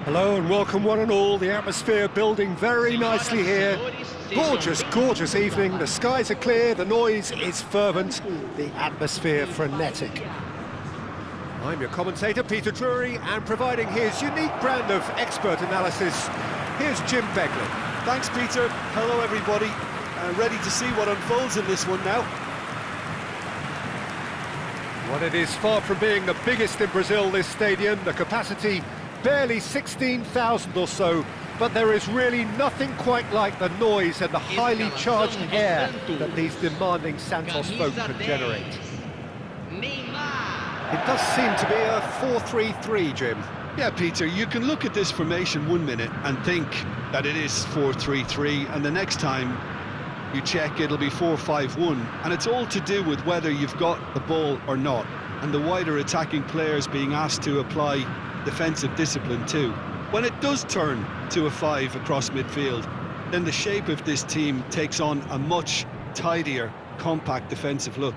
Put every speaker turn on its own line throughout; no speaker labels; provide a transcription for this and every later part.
Hello and welcome one and all. The atmosphere building very nicely here. Gorgeous, gorgeous evening. The skies are clear, the noise is fervent, the atmosphere frenetic. I'm your commentator, Peter Drury, and providing his unique brand of expert analysis, here's Jim Begley.
Thanks, Peter. Hello, everybody. Ready to see what unfolds in this one now.
Well, it is far from being the biggest in Brazil, this stadium. The capacity barely 16,000 or so, but there is really nothing quite like the noise and the highly charged air that these demanding Santos folk can generate. It does seem to be a 4-3-3, Jim.
Yeah, Peter, you can look at this formation 1 minute and think that it is 4-3-3, and the next time you check it'll be 4-5-1, and it's all to do with whether you've got the ball or not, and the wider attacking players being asked to apply defensive discipline too. When it does turn to a 5 across midfield, then the shape of this team takes on a much tidier, compact defensive look.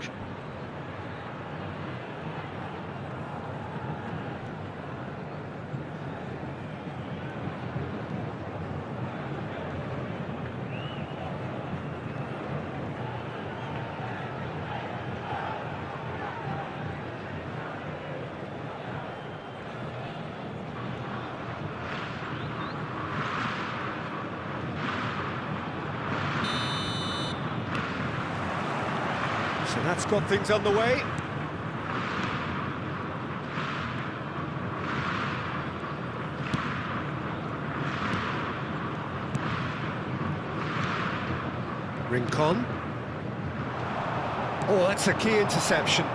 So that's got things underway. Rincon. Oh, that's a key interception.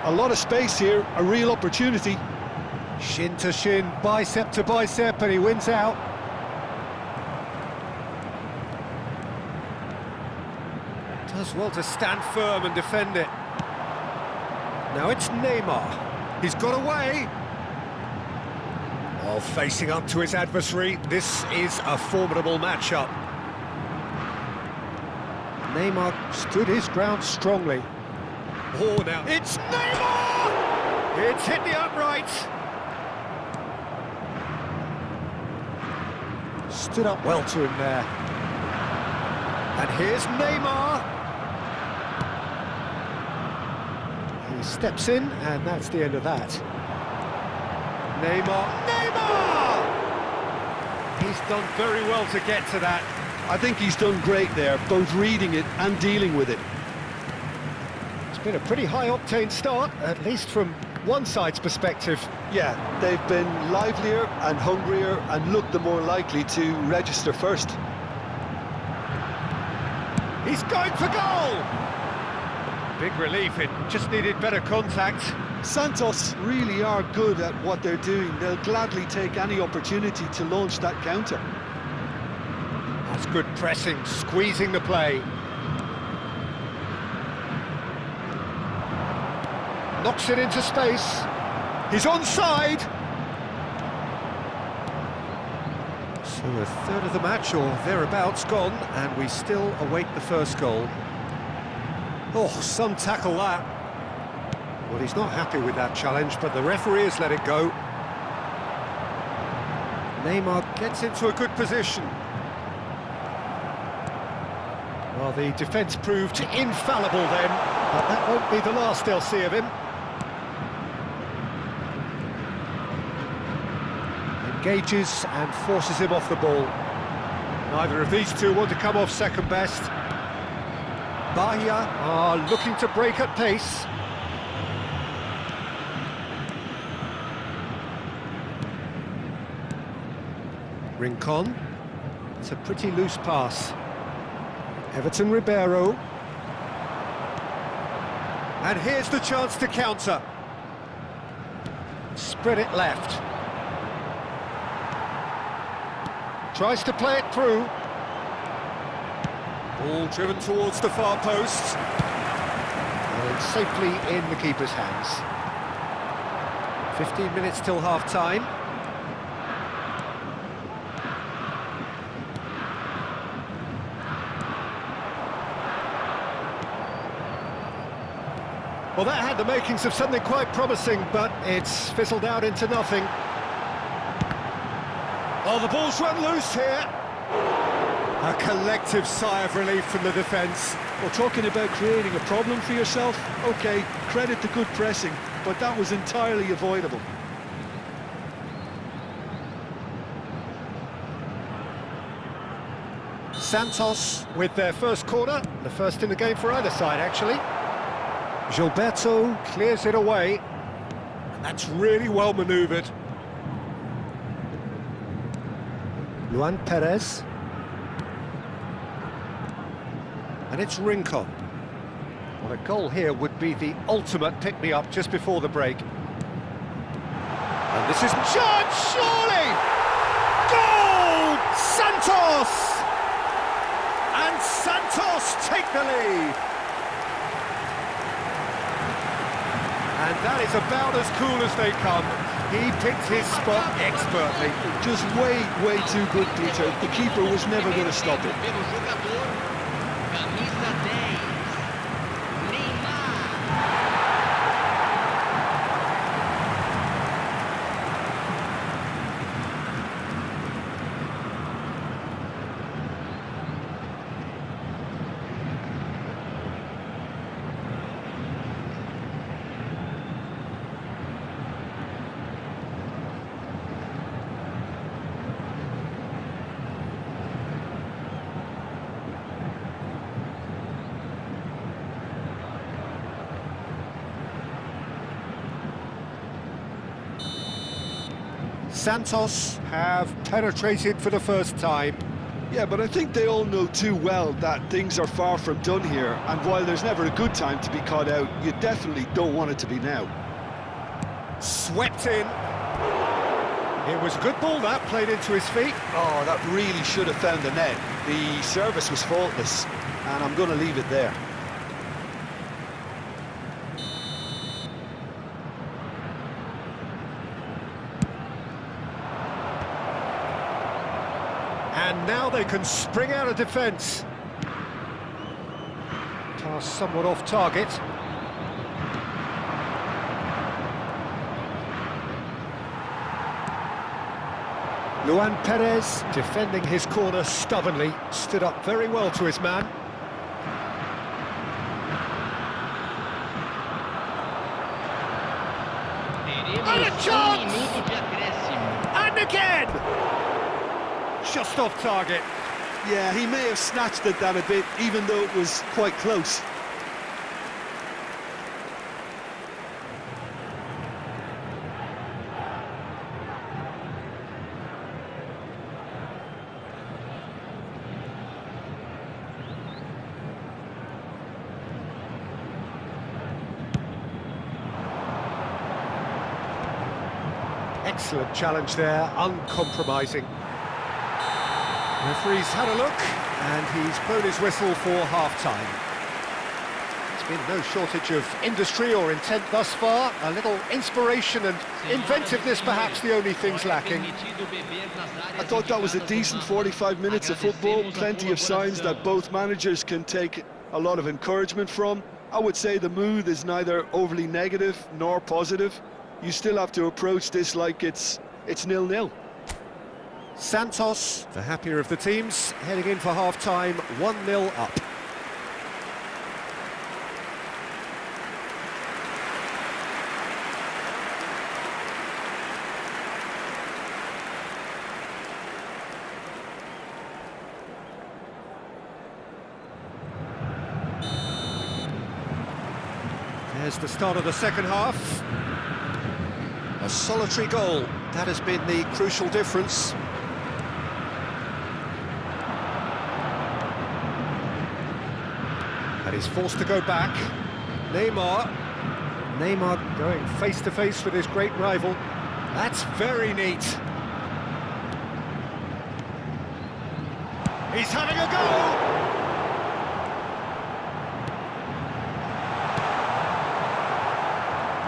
A lot of space here, a real opportunity.
Shin to shin, bicep to bicep, and he wins out. Does well to stand firm and defend it. Now it's Neymar. He's got away. While facing up to his adversary, this is a formidable matchup. Neymar stood his ground strongly. Oh, now it's Neymar! It's hit the upright. Stood up well to him there. And here's Neymar. He steps in, and that's the end of that. Neymar! He's done very well to get to that.
I think he's done great there, both reading it and dealing with it.
It's been a pretty high-octane start, at least from one side's perspective.
Yeah, they've been livelier and hungrier and looked the more likely to register first.
He's going for goal! Big relief, it just needed better contact.
Santos really are good at what they're doing. They'll gladly take any opportunity to launch that counter.
That's good pressing, squeezing the play. Knocks it into space. He's onside! So a third of the match, or thereabouts, gone, and we still await the first goal. Oh, some tackle that. Well, he's not happy with that challenge, but the referee has let it go. Neymar gets into a good position. Well, the defence proved infallible then, but that won't be the last they'll see of him. Engages and forces him off the ball. Neither of these two want to come off second best. Bahia are looking to break at pace. Rincon. It's a pretty loose pass. Everton Ribeiro. And here's the chance to counter. Spread it left. Tries to play it through. Ball driven towards the far post. And safely in the keeper's hands. 15 minutes till half-time. Well, that had the makings of something quite promising, but it's fizzled out into nothing. Oh, the ball's run loose here. A collective sigh of relief from the defence.
Well, talking about creating a problem for yourself, OK, credit to good pressing, but that was entirely avoidable.
Santos with their first corner, the first in the game for either side, actually. Gilberto clears it away. And that's really well manoeuvred. Luan Perez. And it's Rincon. Well, a goal here would be the ultimate pick-me-up just before the break. And this is Judge, surely! Goal! Santos! And Santos take the lead. And that is about as cool as they come. He picked his spot expertly.
Just way too good, Peter. The keeper was never going to stop it.
Santos have penetrated for the first time.
Yeah, but I think they all know too well that things are far from done here, and while there's never a good time to be caught out, you definitely don't want it to be now.
Swept in. It was a good ball, that played into his feet.
Oh, that really should have found the net. The service was faultless, and I'm going to leave it there.
And now they can spring out of defence. Pass somewhat off target. Luan Perez, defending his corner stubbornly, stood up very well to his man. And a chance! And again! Just off target.
Yeah, he may have snatched at that a bit, even though it was quite close.
Excellent challenge there, uncompromising. Referee's had a look, and he's blown his whistle for half-time. There's been no shortage of industry or intent thus far. A little inspiration and inventiveness, perhaps the only things lacking.
I thought that was a decent 45 minutes of football. Plenty of signs that both managers can take a lot of encouragement from. I would say the mood is neither overly negative nor positive. You still have to approach this like it's 0-0.
Santos, the happier of the teams, heading in for half-time, 1-0 up. There's the start of the second half. A solitary goal, that has been the crucial difference. And he's forced to go back. Neymar going face-to-face with his great rival. That's very neat. He's having a go!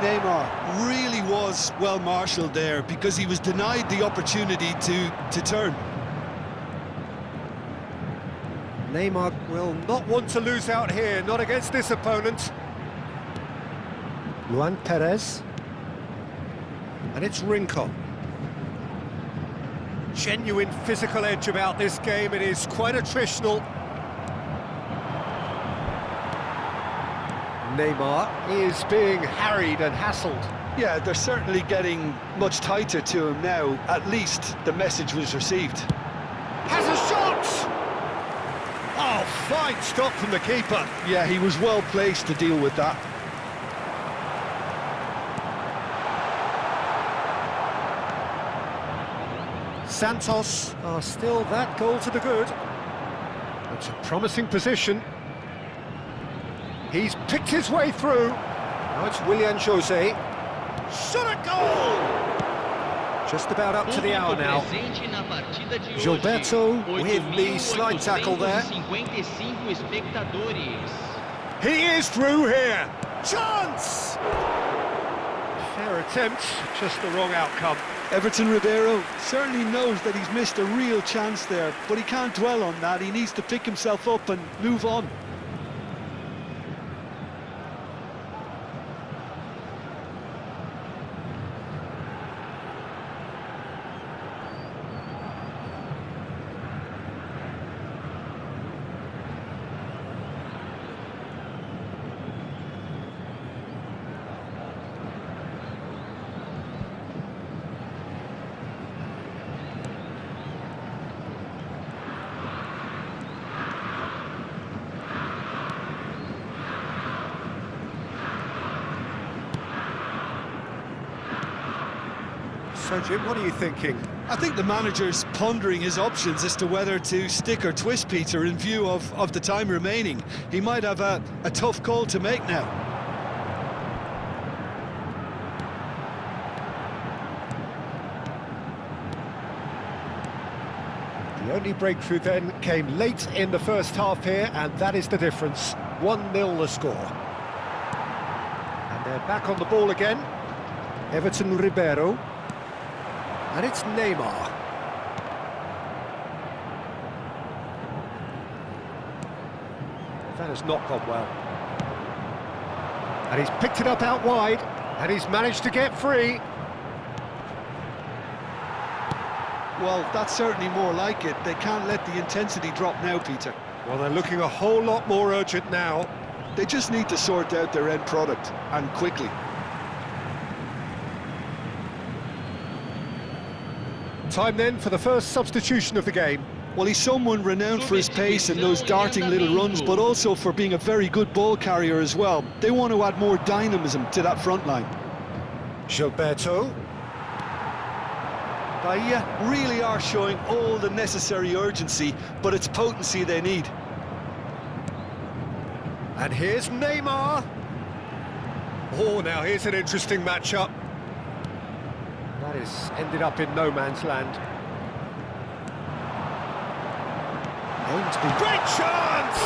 Neymar really was well marshalled there because he was denied the opportunity to turn.
Neymar will not want to lose out here, not against this opponent. Luan Perez. And it's Rincon. Genuine physical edge about this game. It is quite attritional. Neymar is being harried and hassled.
Yeah, they're certainly getting much tighter to him now. At least the message was received.
Has a shot! Oh, fine stop from the keeper.
Yeah, he was well placed to deal with that.
Santos are still that goal to the good. It's a promising position. He's picked his way through. Now it's Willian Jose. Shot a goal! Just about up to the hour now. Gilberto with the slide tackle there. He is through here. Chance! Fair attempt, just the wrong outcome.
Everton Ribeiro certainly knows that he's missed a real chance there, but he can't dwell on that. He needs to pick himself up and move on.
So, Jim, what are you thinking?
I think the manager's pondering his options as to whether to stick or twist Peter in view of the time remaining. He might have a tough call to make now.
The only breakthrough then came late in the first half here, and that is the difference. 1-0 the score. And they're back on the ball again. Everton Ribeiro. And it's Neymar. That has not gone well. And he's picked it up out wide, and he's managed to get free.
Well, that's certainly more like it. They can't let the intensity drop now, Peter.
Well, they're looking a whole lot more urgent now.
They just need to sort out their end product, and quickly.
Time then for the first substitution of the game.
Well, he's someone renowned for his pace and those darting little runs, but also for being a very good ball carrier as well. They want to add more dynamism to that front line.
Gilberto.
Bahia really are showing all the necessary urgency, but it's potency they need.
And here's Neymar. Oh, now here's an interesting matchup. That is ended up in no man's land. Great chance!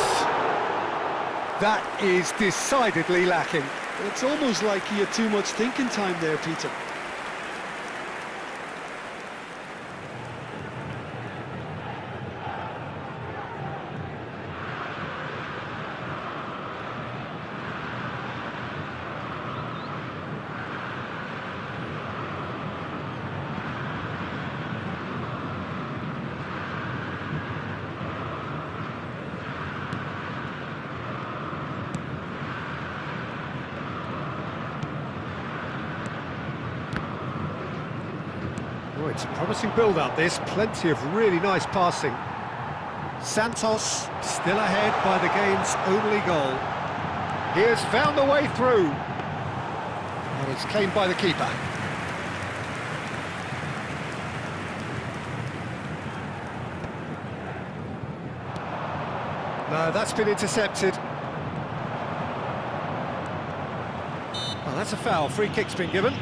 That is decidedly lacking.
It's almost like he had too much thinking time there, Peter.
Oh, it's a promising build-up, this. Plenty of really nice passing. Santos still ahead by the game's only goal. He has found a way through. And it's claimed by the keeper. No, that's been intercepted. Well, that's a foul. Free kick's been given.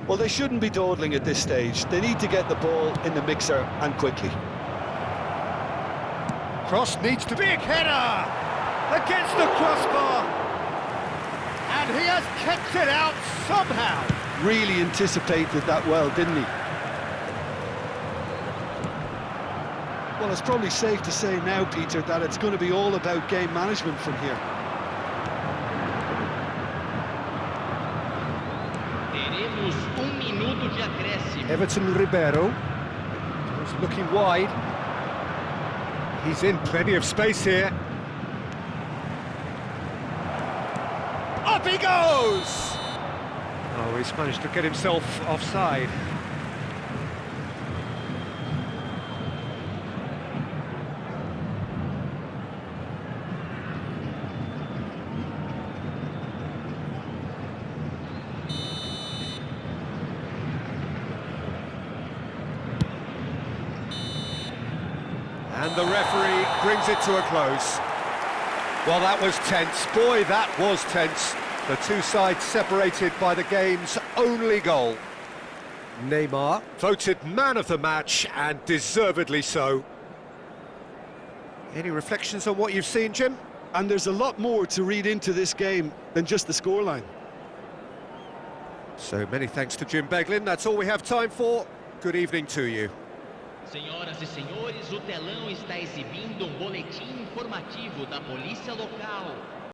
Well, they shouldn't be dawdling at this stage. They need to get the ball in the mixer and quickly.
Cross needs to be a header against the crossbar. And he has kept it out somehow.
Really anticipated that well, didn't he? Well, it's probably safe to say now, Peter, that it's going to be all about game management from here.
Teremos minuto de acréscimo.
Everton Ribeiro. He's looking wide. He's in plenty of space here. Up he goes! Oh, he's managed to get himself offside. And the referee brings it to a close. Well, that was tense. Boy, that was tense. The two sides separated by the game's only goal. Neymar voted man of the match, and deservedly so. Any reflections on what you've seen, Jim?
And there's a lot more to read into this game than just the scoreline.
So many thanks to Jim Beglin. That's all we have time for. Good evening to you.
Senhoras e senhores, o telão está exibindo boletim informativo da polícia local.